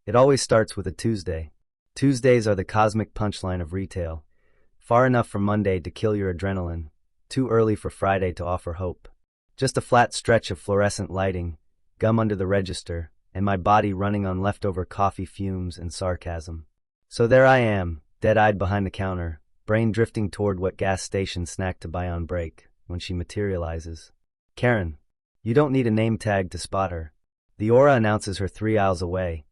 It always starts with a Tuesday. Tuesdays are the cosmic punchline of retail. Far enough from Monday to kill your adrenaline, too early for Friday to offer hope. Just a flat stretch of fluorescent lighting, gum under the register, and my body running on leftover coffee fumes and sarcasm. So there I am, dead-eyed behind the counter, brain drifting toward what gas station snack to buy on break, when she materializes. Karen. You don't need a name tag to spot her. The aura announces her 3 aisles away,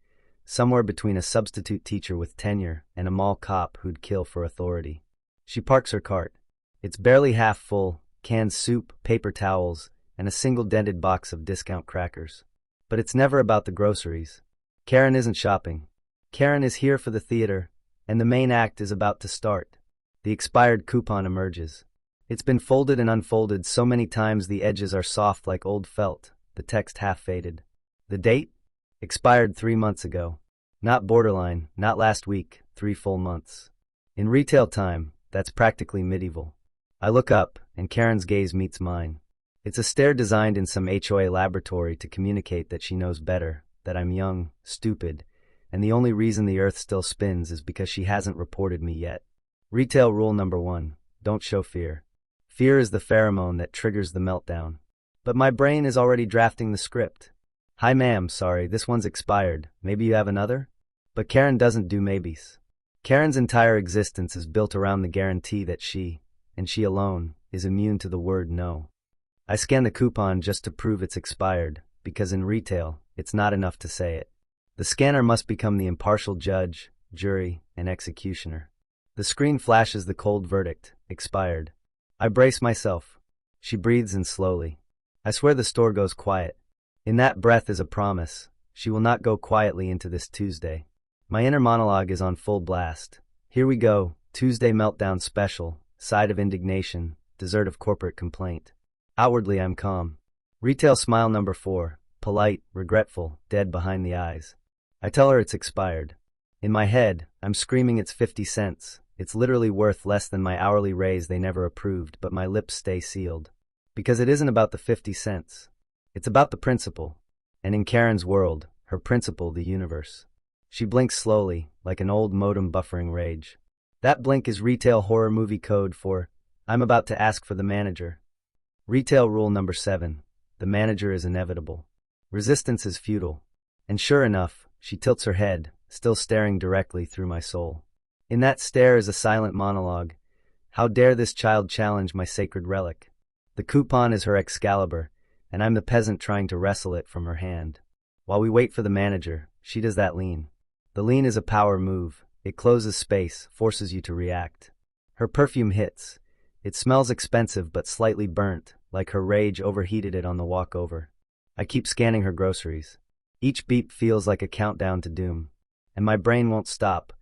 somewhere between a substitute teacher with tenure and a mall cop who'd kill for authority. She parks her cart. It's barely half full, canned soup, paper towels, and a single dented box of discount crackers. But it's never about the groceries. Karen isn't shopping. Karen is here for the theater, and the main act is about to start. The expired coupon emerges. It's been folded and unfolded so many times the edges are soft like old felt, the text half faded. The date? Expired 3 months ago. Not borderline, not last week, 3 full months. In retail time, that's practically medieval. I look up, and Karen's gaze meets mine. It's a stare designed in some HOA laboratory to communicate that she knows better, that I'm young, stupid, and the only reason the earth still spins is because she hasn't reported me yet. Retail rule number 1, don't show fear. Fear is the pheromone that triggers the meltdown. But my brain is already drafting the script. Hi ma'am, sorry, this one's expired. Maybe you have another? But Karen doesn't do maybes. Karen's entire existence is built around the guarantee that she, and she alone, is immune to the word no. I scan the coupon just to prove it's expired, because in retail, it's not enough to say it. The scanner must become the impartial judge, jury, and executioner. The screen flashes the cold verdict, expired. I brace myself. She breathes in slowly. I swear the store goes quiet. In that breath is a promise. She will not go quietly into this Tuesday. My inner monologue is on full blast. Here we go, Tuesday meltdown special, side of indignation, dessert of corporate complaint. Outwardly I'm calm. Retail smile number 4, polite, regretful, dead behind the eyes. I tell her it's expired. In my head, I'm screaming it's 50 cents. It's literally worth less than my hourly raise they never approved, but my lips stay sealed. Because it isn't about the 50 cents. It's about the principle. And in Karen's world, her principle the universe. She blinks slowly, like an old modem buffering rage. That blink is retail horror movie code for, I'm about to ask for the manager. Retail rule number 7, the manager is inevitable. Resistance is futile. And sure enough, she tilts her head, still staring directly through my soul. In that stare is a silent monologue. How dare this child challenge my sacred relic? The coupon is her Excalibur, and I'm the peasant trying to wrestle it from her hand. While we wait for the manager, she does that lean. The lean is a power move. It closes space, forces you to react. Her perfume hits. It smells expensive but slightly burnt, like her rage overheated it on the walk over. I keep scanning her groceries. Each beep feels like a countdown to doom. And my brain won't stop.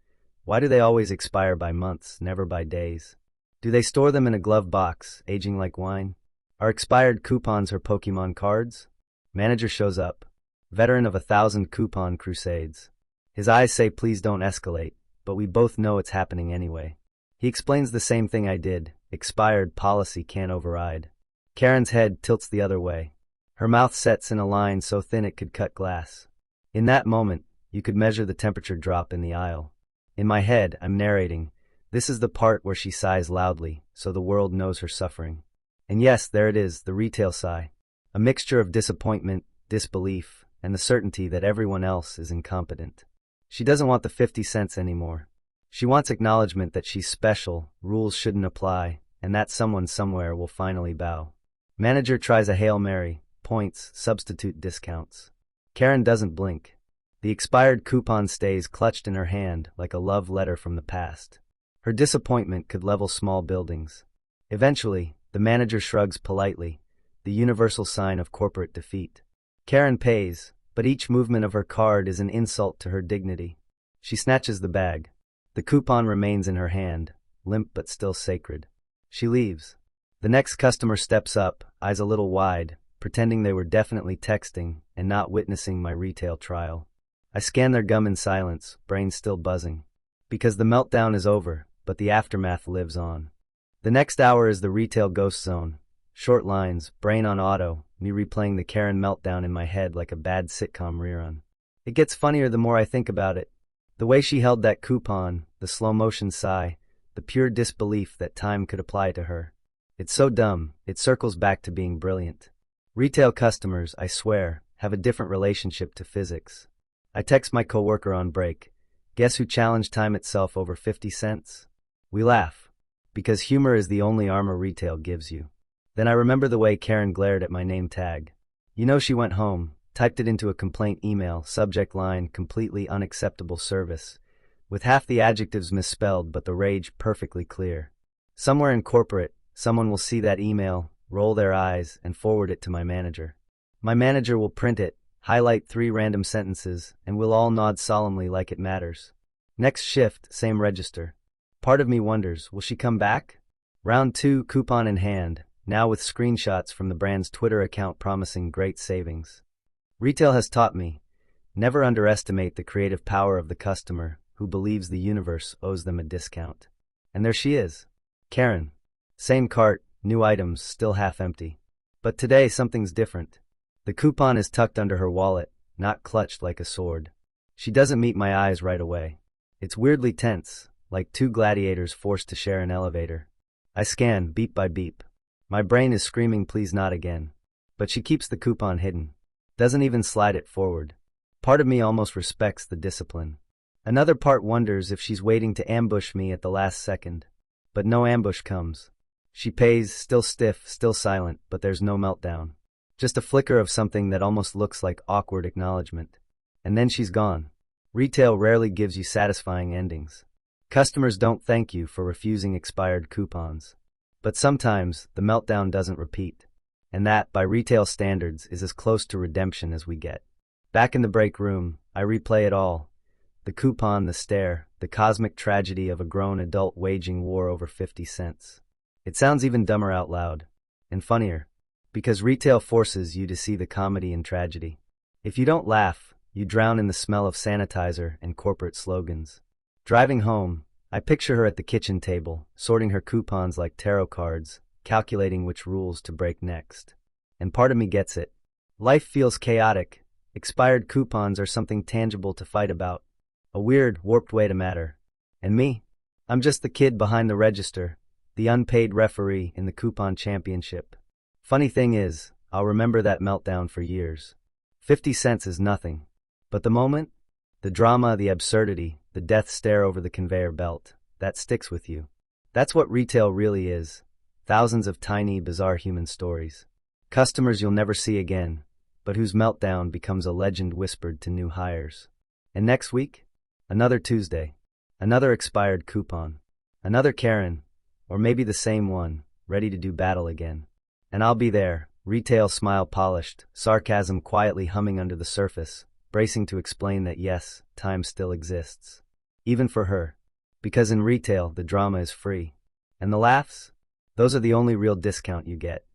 Why do they always expire by months, never by days? Do they store them in a glove box, aging like wine? Are expired coupons her Pokemon cards? Manager shows up. Veteran of 1,000 coupon crusades. His eyes say please don't escalate, but we both know it's happening anyway. He explains the same thing I did. Expired policy can't override. Karen's head tilts the other way. Her mouth sets in a line so thin it could cut glass. In that moment, you could measure the temperature drop in the aisle. In my head, I'm narrating. This is the part where she sighs loudly, so the world knows her suffering. And yes, there it is, the retail sigh. A mixture of disappointment, disbelief, and the certainty that everyone else is incompetent. She doesn't want the 50 cents anymore. She wants acknowledgement that she's special, rules shouldn't apply, and that someone somewhere will finally bow. Manager tries a Hail Mary, points, substitute discounts. Karen doesn't blink. The expired coupon stays clutched in her hand like a love letter from the past. Her disappointment could level small buildings. Eventually, the manager shrugs politely, the universal sign of corporate defeat. Karen pays, but each movement of her card is an insult to her dignity. She snatches the bag. The coupon remains in her hand, limp but still sacred. She leaves. The next customer steps up, eyes a little wide, pretending they were definitely texting and not witnessing my retail trial. I scan their gum in silence, brain still buzzing. Because the meltdown is over, but the aftermath lives on. The next hour is the retail ghost zone. Short lines, brain on auto, me replaying the Karen meltdown in my head like a bad sitcom rerun. It gets funnier the more I think about it. The way she held that coupon, the slow-motion sigh, the pure disbelief that time could apply to her. It's so dumb, it circles back to being brilliant. Retail customers, I swear, have a different relationship to physics. I text my coworker on break. Guess who challenged time itself over 50 cents? We laugh, because humor is the only armor retail gives you. Then I remember the way Karen glared at my name tag. You know she went home, typed it into a complaint email, subject line, completely unacceptable service, with half the adjectives misspelled but the rage perfectly clear. Somewhere in corporate, someone will see that email, roll their eyes, and forward it to my manager. My manager will print it, highlight 3 random sentences, and we'll all nod solemnly like it matters. Next shift, same register. Part of me wonders, will she come back? Round 2, coupon in hand, now with screenshots from the brand's Twitter account promising great savings. Retail has taught me, never underestimate the creative power of the customer who believes the universe owes them a discount. And there she is. Karen. Same cart, new items, still half empty. But today something's different. The coupon is tucked under her wallet, not clutched like a sword. She doesn't meet my eyes right away. It's weirdly tense, like 2 gladiators forced to share an elevator. I scan, beep by beep. My brain is screaming please not again. But she keeps the coupon hidden. Doesn't even slide it forward. Part of me almost respects the discipline. Another part wonders if she's waiting to ambush me at the last second. But no ambush comes. She pays, still stiff, still silent, but there's no meltdown. Just a flicker of something that almost looks like awkward acknowledgement. And then she's gone. Retail rarely gives you satisfying endings. Customers don't thank you for refusing expired coupons. But sometimes, the meltdown doesn't repeat. And that, by retail standards, is as close to redemption as we get. Back in the break room, I replay it all. The coupon, the stare, the cosmic tragedy of a grown adult waging war over 50 cents. It sounds even dumber out loud. And funnier. Because retail forces you to see the comedy and tragedy. If you don't laugh, you drown in the smell of sanitizer and corporate slogans. Driving home, I picture her at the kitchen table, sorting her coupons like tarot cards, calculating which rules to break next. And part of me gets it. Life feels chaotic. Expired coupons are something tangible to fight about. A weird, warped way to matter. And me? I'm just the kid behind the register, the unpaid referee in the coupon championship. Funny thing is, I'll remember that meltdown for years. 50 cents is nothing. But the moment? The drama, the absurdity, the death stare over the conveyor belt, that sticks with you. That's what retail really is. Thousands of tiny, bizarre human stories. Customers you'll never see again, but whose meltdown becomes a legend whispered to new hires. And next week? Another Tuesday. Another expired coupon. Another Karen, or maybe the same one, ready to do battle again. And I'll be there, retail smile polished, sarcasm quietly humming under the surface, bracing to explain that yes, time still exists. Even for her. Because in retail, the drama is free. And the laughs? Those are the only real discount you get.